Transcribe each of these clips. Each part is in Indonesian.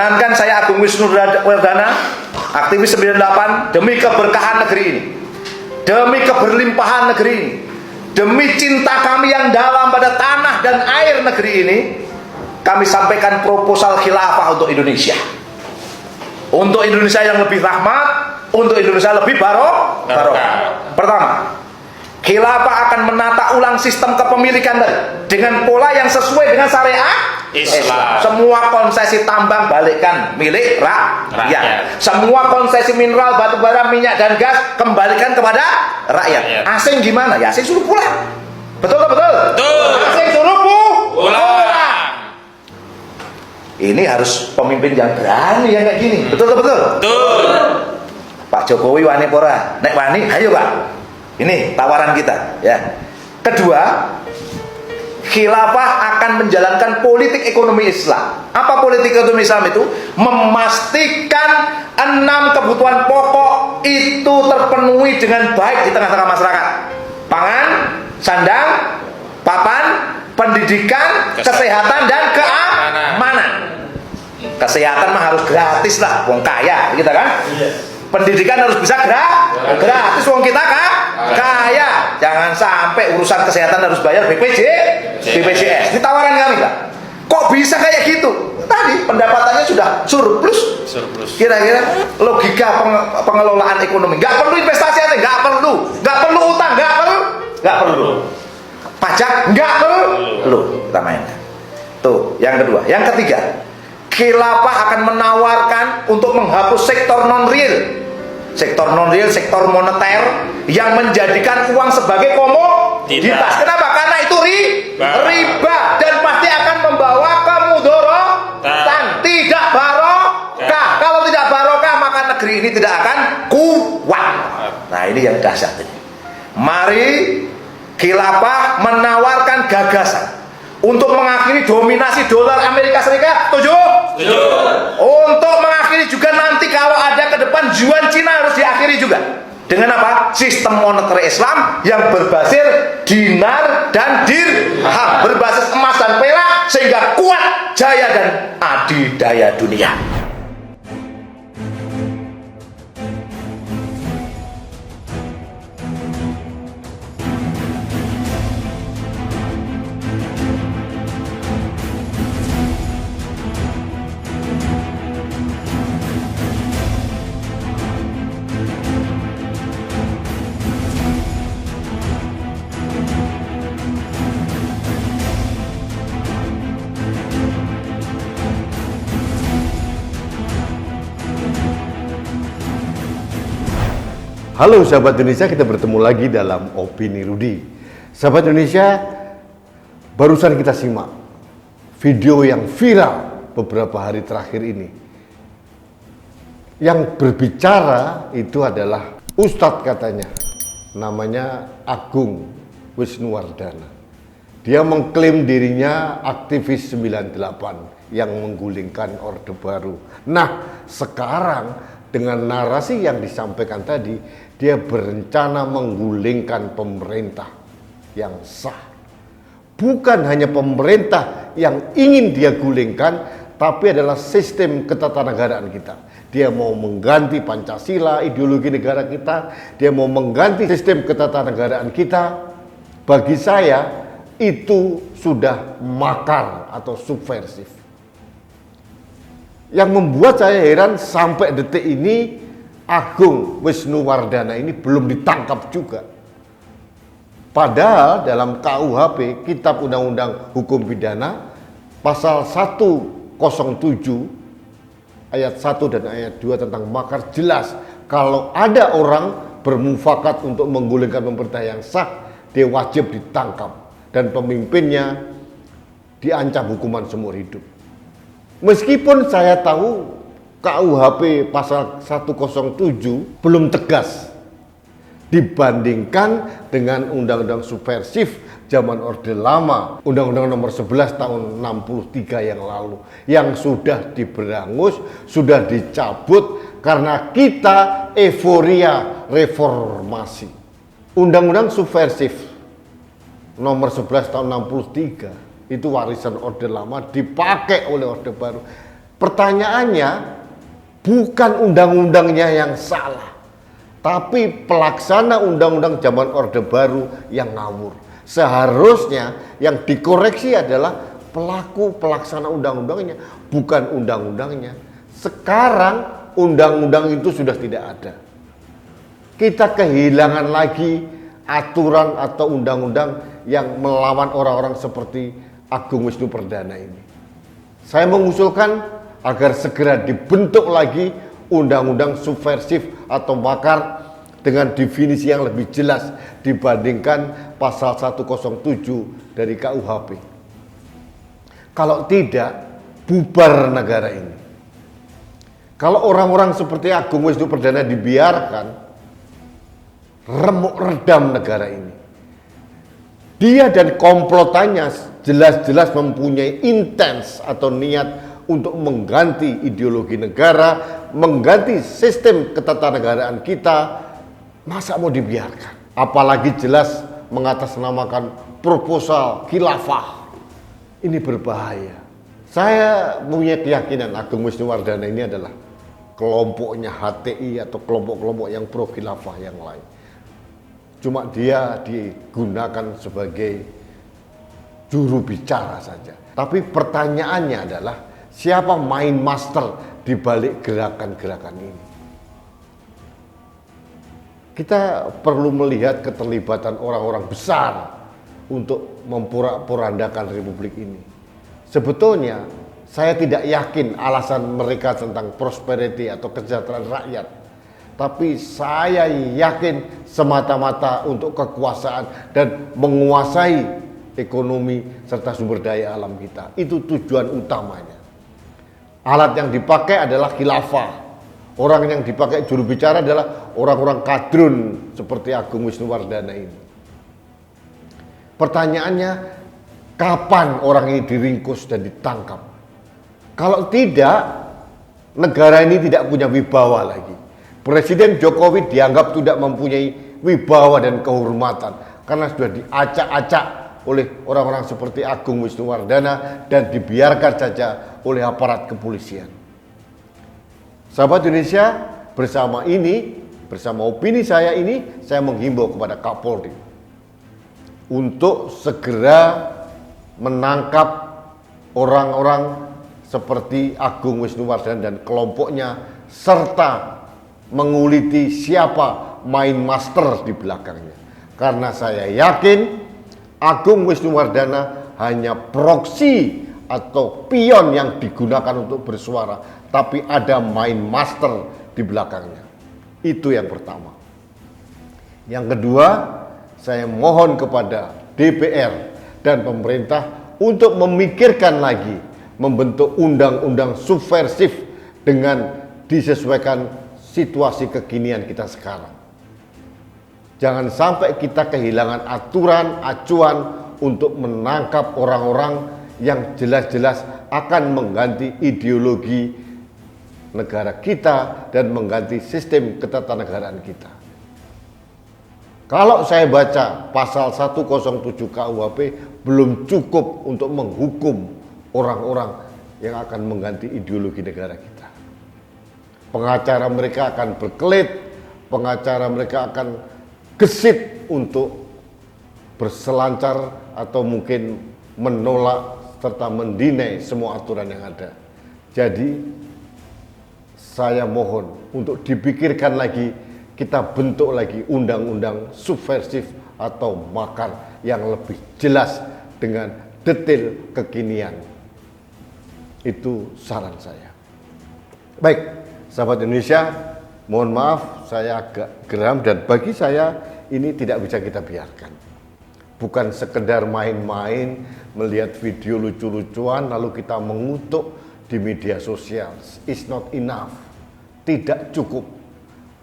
Perkenankan saya Agung Wisnuwardana, aktivis 98, demi keberkahan negeri ini, demi keberlimpahan negeri ini, demi cinta kami yang dalam pada tanah dan air negeri ini, kami sampaikan proposal khilafah untuk Indonesia. Untuk Indonesia yang lebih rahmat, untuk Indonesia lebih barokah. Pertama, khilafah akan menata ulang sistem kepemilikan tadi dengan pola yang sesuai dengan syariat Islam. Semua konsesi tambang balikkan milik rakyat. Semua konsesi mineral, batu bara, minyak dan gas kembalikan kepada rakyat. Asing gimana? Ya asing suruh pulang. Betul. Asing suruh pulang. Ini harus pemimpin yang berani yang kayak gini. Betul. Pak Jokowi wani pora. Nek wani, ayo Pak. Ini tawaran kita, ya. Kedua, khilafah akan menjalankan politik ekonomi Islam. Apa politik ekonomi Islam itu? Memastikan 6 kebutuhan pokok itu terpenuhi dengan baik di tengah-tengah masyarakat. Pangan, sandang, papan, pendidikan, kesehatan dan keamanan. Kesehatan mah harus gratis lah, wong kaya, kita kan? Pendidikan harus bisa gratis, wong kita kaya. Jangan sampai urusan kesehatan harus bayar BPJS. Ini tawaran kami, Pak. Kok bisa kayak gitu? Tadi pendapatannya sudah surplus. Kira-kira logika pengelolaan ekonomi. Nggak perlu investasi, nggak perlu utang, nggak perlu. Pajak nggak perlu. Kita mainkan. Tuh, yang kedua. Yang ketiga, khilafah akan menawarkan untuk menghapus sektor non-real. Sektor non-real, sektor moneter yang menjadikan uang sebagai komoditas. Kenapa? Karena itu riba dan pasti akan membawa kemudaratan, tidak barokah. Kalau tidak barokah maka negeri ini tidak akan kuat. Nah, ini yang dahsyat ini. Mari khilafah menawarkan gagasan untuk mengakhiri dominasi dolar Amerika Serikat. Setuju? Untuk mengakhiri juga nanti kalau ada ke depan yuan Cina harus diakhiri juga. Dengan apa? Sistem moneter Islam yang berbasis dinar dan dirham, berbasis emas dan perak, sehingga kuat jaya dan adidaya dunia. Halo sahabat Indonesia, kita bertemu lagi dalam Opini Rudi. Sahabat Indonesia, barusan kita simak video yang viral beberapa hari terakhir ini. Yang berbicara itu adalah Ustadz katanya, namanya Agung Wisnuwardana. Dia mengklaim dirinya aktivis 98 yang menggulingkan Orde Baru. Nah, sekarang dengan narasi yang disampaikan tadi, dia berencana menggulingkan pemerintah yang sah. Bukan hanya pemerintah yang ingin dia gulingkan, tapi adalah sistem ketatanegaraan kita. Dia mau mengganti Pancasila, ideologi negara kita. Dia mau mengganti sistem ketatanegaraan kita. Bagi saya, itu sudah makar atau subversif. Yang membuat saya heran sampai detik ini Agung Wisnuwardana ini belum ditangkap juga. Padahal dalam KUHP, Kitab Undang-Undang Hukum Pidana, pasal 107 ayat 1 dan ayat 2 tentang makar jelas kalau ada orang bermufakat untuk menggulingkan pemerintah yang sah, dia wajib ditangkap dan pemimpinnya diancam hukuman seumur hidup. Meskipun saya tahu KUHP pasal 107 belum tegas dibandingkan dengan undang-undang subversif zaman Orde Lama, Undang-Undang nomor 11 tahun 63 yang lalu, yang sudah diberangus, sudah dicabut karena kita euforia reformasi. Undang-Undang subversif nomor 11 tahun 63 itu warisan Orde Lama dipakai oleh Orde Baru. Pertanyaannya bukan undang-undangnya yang salah, tapi pelaksana undang-undang zaman Orde Baru yang ngawur. Seharusnya yang dikoreksi adalah pelaku pelaksana undang-undangnya, bukan undang-undangnya. Sekarang undang-undang itu sudah tidak ada. Kita kehilangan lagi aturan atau undang-undang yang melawan orang-orang seperti Agung Wisnu Perdana ini. Saya mengusulkan agar segera dibentuk lagi undang-undang subversif atau makar dengan definisi yang lebih jelas dibandingkan pasal 107 dari KUHP. Kalau tidak, bubar negara ini. Kalau orang-orang seperti Agung Wisnu Perdana dibiarkan, remuk redam negara ini. Dia dan komplotannya jelas-jelas mempunyai intens atau niat untuk mengganti ideologi negara, mengganti sistem ketatanegaraan kita. Masa mau dibiarkan? Apalagi jelas mengatasnamakan proposal khilafah. Ini berbahaya. Saya punya keyakinan Agung Wisnu Wardana ini adalah kelompoknya HTI atau kelompok-kelompok yang pro khilafah yang lain. Cuma dia digunakan sebagai juru bicara saja. Tapi pertanyaannya adalah siapa main master di balik gerakan-gerakan ini? Kita perlu melihat keterlibatan orang-orang besar untuk memporak-porandakan republik ini. Sebetulnya saya tidak yakin alasan mereka tentang prosperity atau kesejahteraan rakyat. Tapi saya yakin semata-mata untuk kekuasaan dan menguasai ekonomi serta sumber daya alam kita. Itu tujuan utamanya. Alat yang dipakai adalah khilafah. Orang yang dipakai juru bicara adalah orang-orang kadrun seperti Agung Wisnu Wardana ini. Pertanyaannya, kapan orang ini diringkus dan ditangkap? Kalau tidak, negara ini tidak punya wibawa lagi. Presiden Jokowi dianggap tidak mempunyai wibawa dan kehormatan karena sudah diacak-acak oleh orang-orang seperti Agung Wisnu Wardana dan dibiarkan saja oleh aparat kepolisian. Sahabat Indonesia, bersama opini saya ini, saya menghimbau kepada Kapolri untuk segera menangkap orang-orang seperti Agung Wisnu Wardana dan kelompoknya serta menguliti siapa main master di belakangnya. Karena saya yakin Agung Wisnu Wardana hanya proksi atau pion yang digunakan untuk bersuara, tapi ada main master di belakangnya. Itu yang pertama. Yang kedua, saya mohon kepada DPR dan pemerintah untuk memikirkan lagi membentuk undang-undang subversif dengan disesuaikan situasi kekinian kita sekarang. Jangan sampai kita kehilangan aturan, acuan untuk menangkap orang-orang yang jelas-jelas akan mengganti ideologi negara kita dan mengganti sistem ketatanegaraan kita. Kalau saya baca pasal 107 KUHP belum cukup untuk menghukum orang-orang yang akan mengganti ideologi negara kita. Pengacara mereka akan berkelit, pengacara mereka akan gesit untuk berselancar atau mungkin menolak serta mendinai semua aturan yang ada. Jadi saya mohon untuk dipikirkan lagi, kita bentuk lagi undang-undang subversif atau makar yang lebih jelas dengan detail kekinian. Itu saran saya. Baik, sahabat Indonesia, mohon maaf saya agak geram dan bagi saya ini tidak bisa kita biarkan. Bukan sekedar main-main melihat video lucu-lucuan lalu kita mengutuk di media sosial. It's not enough. Tidak cukup.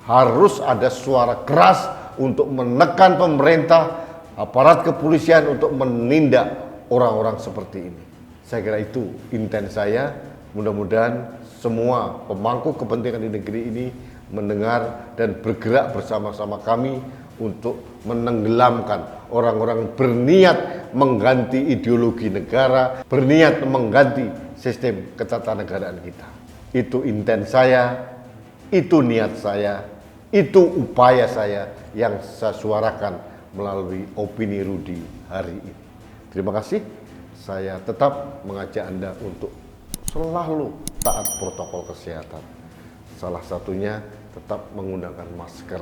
Harus ada suara keras untuk menekan pemerintah, aparat kepolisian untuk menindak orang-orang seperti ini. Saya kira itu intent saya. Mudah-mudahan semua pemangku kepentingan di negeri ini mendengar dan bergerak bersama-sama kami untuk menenggelamkan orang-orang berniat mengganti ideologi negara, berniat mengganti sistem ketatanegaraan kita. Itu intent saya, itu niat saya, itu upaya saya yang saya suarakan melalui opini Rudi hari ini. Terima kasih. Saya tetap mengajak Anda untuk selalu taat protokol kesehatan. Salah satunya tetap menggunakan masker.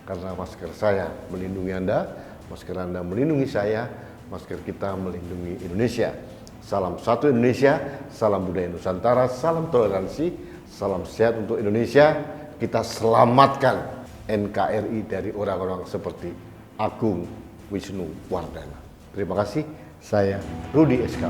Karena masker saya melindungi Anda, masker Anda melindungi saya, masker kita melindungi Indonesia. Salam satu Indonesia, salam budaya Nusantara, salam toleransi, salam sehat untuk Indonesia. Kita selamatkan NKRI dari orang-orang seperti Agung Wisnu Wardana. Terima kasih, saya Rudi SK.